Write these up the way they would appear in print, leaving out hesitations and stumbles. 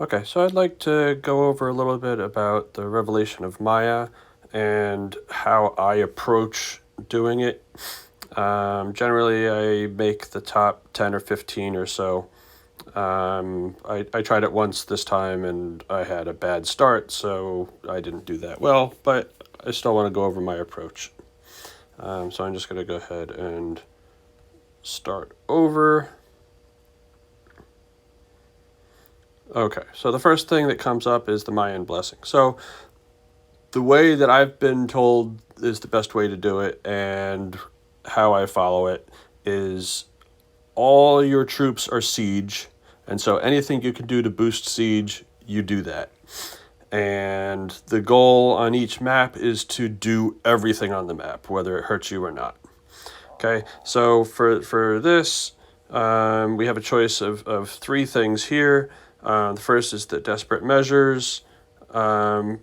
Okay, so I'd like to go over a little bit about the revelation of Maya and how I approach doing it. Generally, I make the top 10 or 15 or so. I tried it once this time and I had a bad start, so I didn't do that well, but I still want to go over my approach. So I'm just going to go ahead and start over. Okay, so the first thing that comes up is the Mayan blessing. So the way that I've been told is the best way to do it and how I follow it is all your troops are siege, and so anything you can do to boost siege, you do that. And the goal on each map is to do everything on the map, whether it hurts you or not. Okay, so for this, we have a choice of three things here. The first is the desperate measures,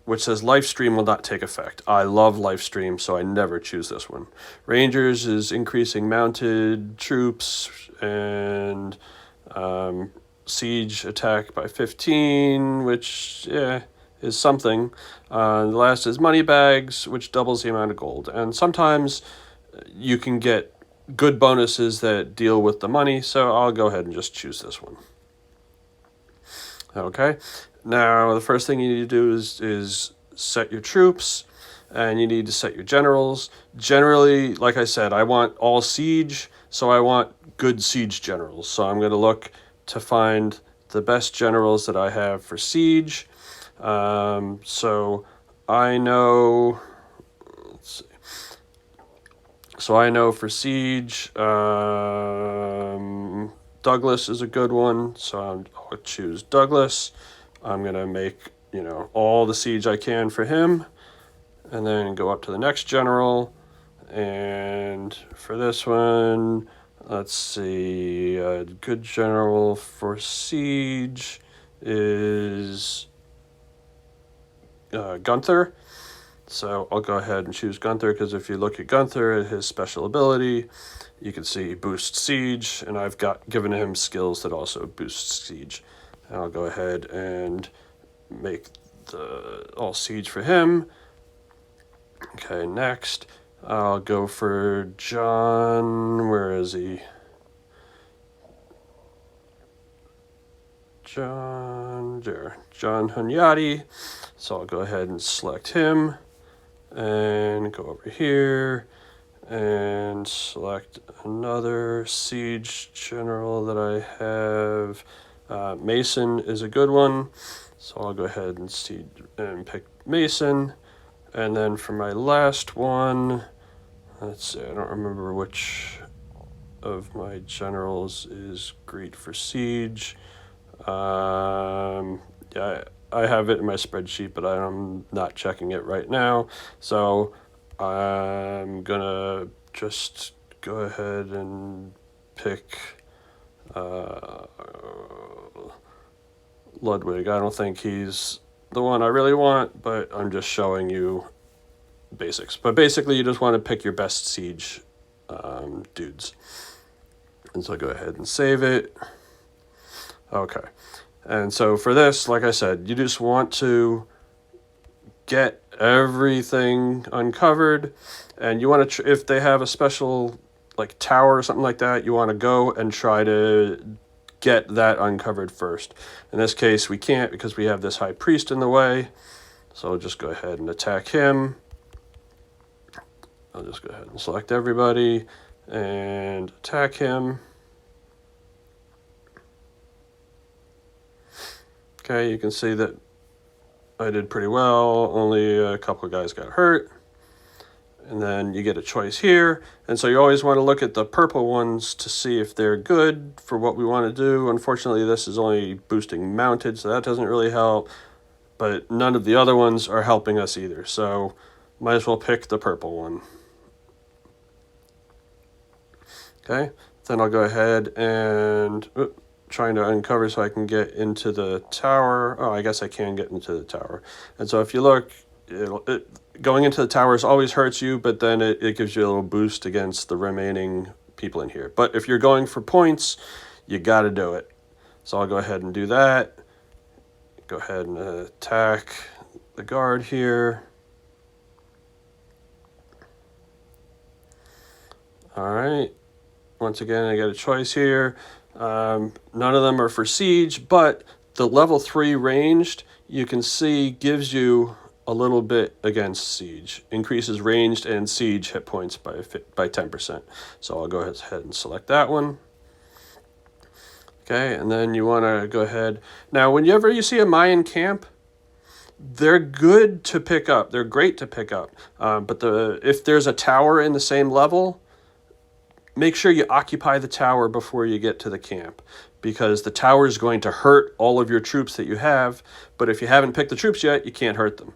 which says life stream will not take effect. I love life stream, so I never choose this one. Rangers is increasing mounted troops and siege attack by 15, which is something. The last is money bags, which doubles the amount of gold. And sometimes you can get good bonuses that deal with the money, so I'll go ahead and just choose this one. Okay, now the first thing you need to do is set your troops, and you need to set your generals. Generally, like I said, I want all siege, so I want good siege generals. So I'm going to look to find the best generals that I have for siege. So I know, let's see. So I know for siege, Douglas is a good one, so I'll choose Douglas. I'm going to make, all the siege I can for him, and then go up to the next general. And for this one, let's see, a good general for siege is Gunther. So I'll go ahead and choose Gunther, because if you look at Gunther, his special ability, you can see boost siege, and I've given him skills that also boost siege. And I'll go ahead and make the all siege for him. Okay, next I'll go for John. Where is he? John Hunyadi. So I'll go ahead and select him and go over here and select another siege general that I have. Mason is a good one, so I'll go ahead and pick Mason. And then for my last one, let's see, I don't remember which of my generals is great for siege. I have it in my spreadsheet, but I'm not checking it right now. So I'm gonna just go ahead and pick Ludwig. I don't think he's the one I really want, but I'm just showing you basics. But basically, you just want to pick your best siege dudes. And so go ahead and save it. Okay. And so for this, like I said, you just want to get everything uncovered, and you want to, if they have a special like tower or something like that, you want to go and try to get that uncovered first. In this case, we can't because we have this high priest in the way, so I'll just go ahead and attack him. I'll just go ahead and select everybody and attack him. Okay, you can see that I did pretty well. Only a couple of guys got hurt. And then you get a choice here. And so you always want to look at the purple ones to see if they're good for what we want to do. Unfortunately, this is only boosting mounted, so that doesn't really help. But none of the other ones are helping us either. So might as well pick the purple one. Okay, then I'll go ahead and trying to uncover so I can get into the tower. Oh, I guess I can get into the tower. And so if you look, going into the towers always hurts you, but then it gives you a little boost against the remaining people in here. But if you're going for points, you got to do it. So I'll go ahead and do that. go ahead and attack the guard here. All right. Once again, I got a choice here. None of them are for siege, but the level 3 ranged, you can see, gives you a little bit against siege. Increases ranged and siege hit points by 10%. So I'll go ahead and select that one. Okay, and then you want to go ahead. Now, whenever you see a Mayan camp, they're good to pick up. They're great to pick up. But if there's a tower in the same level, make sure you occupy the tower before you get to the camp, because the tower is going to hurt all of your troops that you have, but if you haven't picked the troops yet, you can't hurt them.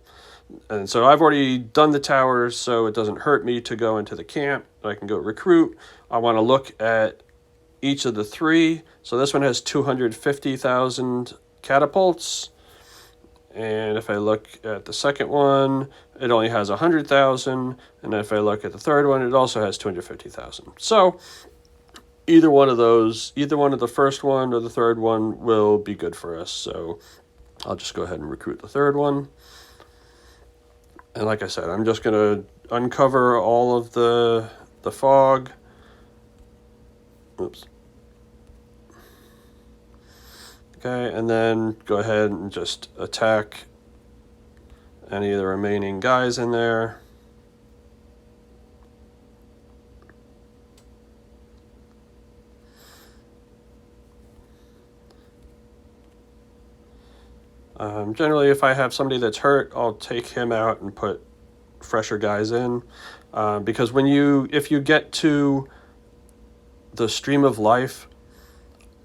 And so I've already done the towers, so it doesn't hurt me to go into the camp. I can go recruit. I want to look at each of the 3. So this one has 250,000 catapults. And if I look at the second one, it only has 100,000. And if I look at the third one, it also has 250,000. So either one of those, either one of the first one or the third one will be good for us. So I'll just go ahead and recruit the third one. And like I said, I'm just going to uncover all of the fog. Oops. Okay, and then go ahead and just attack any of the remaining guys in there. Generally, if I have somebody that's hurt, I'll take him out and put fresher guys in. Because if you get to the stream of life,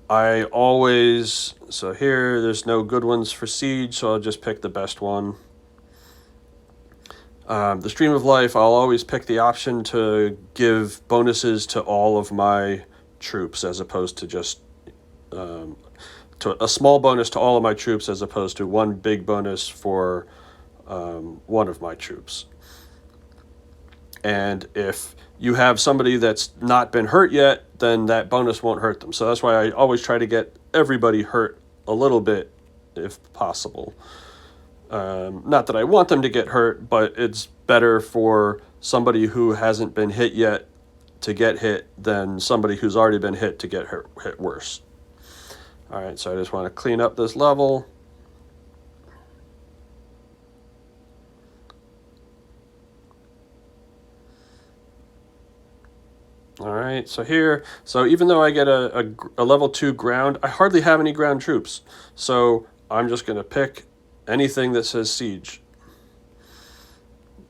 I always, so here, there's no good ones for siege, so I'll just pick the best one. The stream of life, I'll always pick the option to give bonuses to all of my troops, as opposed to just to a small bonus to all of my troops, as opposed to one big bonus for one of my troops. And if you have somebody that's not been hurt yet, then that bonus won't hurt them. So that's why I always try to get everybody hurt a little bit if possible. Not that I want them to get hurt, but it's better for somebody who hasn't been hit yet to get hit than somebody who's already been hit to get hit worse. All right, so I just want to clean up this level. All right, so here, so even though I get a level 2 ground, I hardly have any ground troops. So I'm just going to pick anything that says siege.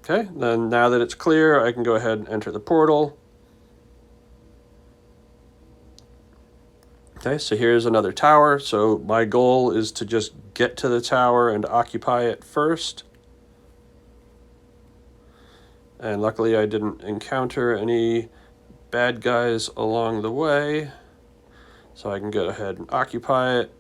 Okay, then now that it's clear, I can go ahead and enter the portal. Okay, so here's another tower. So my goal is to just get to the tower and occupy it first. And luckily I didn't encounter any bad guys along the way, so I can go ahead and occupy it.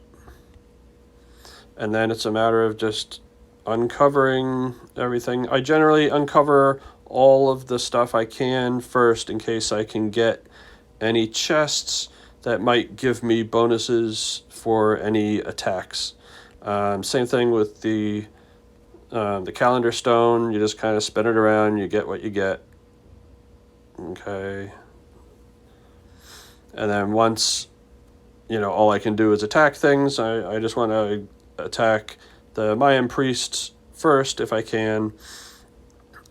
And then it's a matter of just uncovering everything. I generally uncover all of the stuff I can first in case I can get any chests that might give me bonuses for any attacks. Same thing with the calendar stone. You just kind of spin it around, you get what you get. Okay. And then once, all I can do is attack things, I just want to attack the Mayan priests first if I can,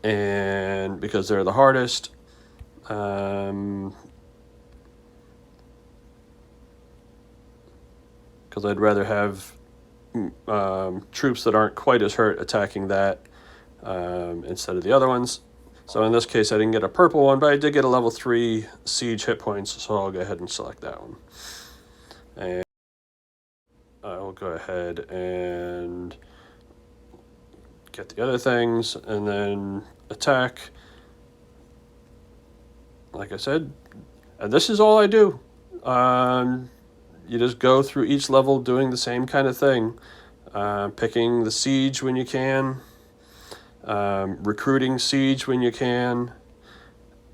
and because they're the hardest. Because I'd rather have troops that aren't quite as hurt attacking that instead of the other ones. So in this case, I didn't get a purple one, but I did get a level 3 siege hit points, so I'll go ahead and select that one. And I will go ahead and get the other things, and then attack. Like I said, and this is all I do. You just go through each level doing the same kind of thing. Picking the siege when you can. Recruiting siege when you can.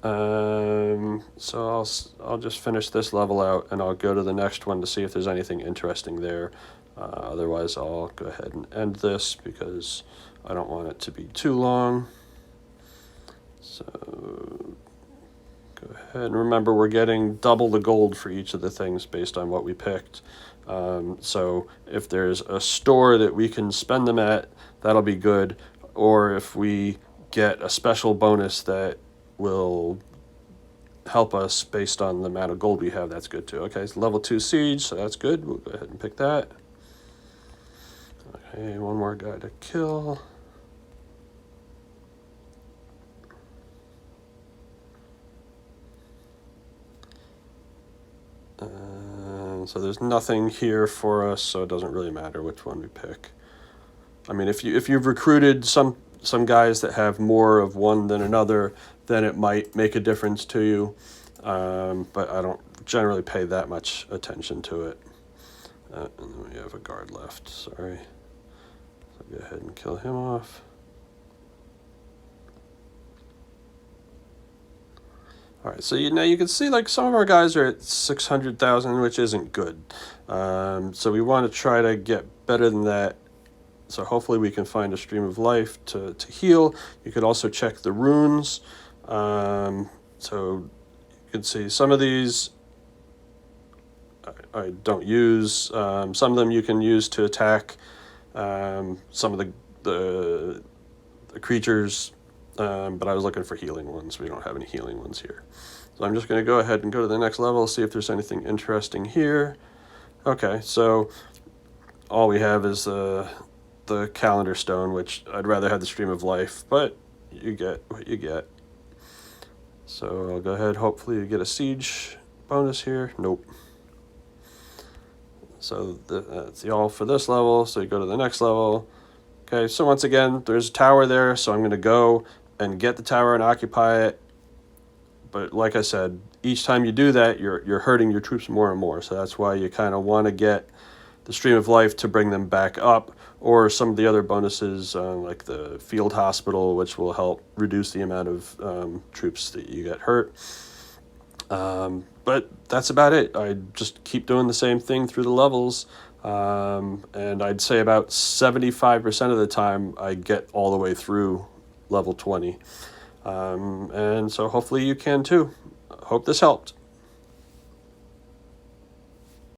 So I'll just finish this level out, and I'll go to the next one to see if there's anything interesting there. Otherwise, I'll go ahead and end this because I don't want it to be too long. So go ahead and remember we're getting double the gold for each of the things based on what we picked. So if there's a store that we can spend them at, that'll be good. Or if we get a special bonus that will help us based on the amount of gold we have, that's good too. Okay, it's level 2 siege, so that's good. We'll go ahead and pick that. Okay, one more guy to kill. So there's nothing here for us, so it doesn't really matter which one we pick. I mean, if you've recruited some guys that have more of one than another, then it might make a difference to you. But I don't generally pay that much attention to it. And then we have a guard left. Sorry. So go ahead and kill him off. All right, so now you can see like some of our guys are at 600,000, which isn't good. So we want to try to get better than that. So hopefully we can find a stream of life to heal. You could also check the runes. So you can see some of these I don't use. Some of them you can use to attack some of the creatures. But I was looking for healing ones. We don't have any healing ones here. So I'm just going to go ahead and go to the next level, see if there's anything interesting here. Okay, so all we have is the calendar stone, which I'd rather have the stream of life, but you get what you get. So I'll go ahead, hopefully you get a siege bonus here. Nope. So that's all for this level, so you go to the next level. Okay, so once again, there's a tower there, so I'm going to go and get the tower and occupy it. But like I said, each time you do that, you're hurting your troops more and more. So that's why you kind of want to get the stream of life to bring them back up, or some of the other bonuses like the field hospital, which will help reduce the amount of troops that you get hurt. But that's about it. I just keep doing the same thing through the levels. And I'd say about 75% of the time I get all the way through level 20. And so hopefully you can too. Hope this helped.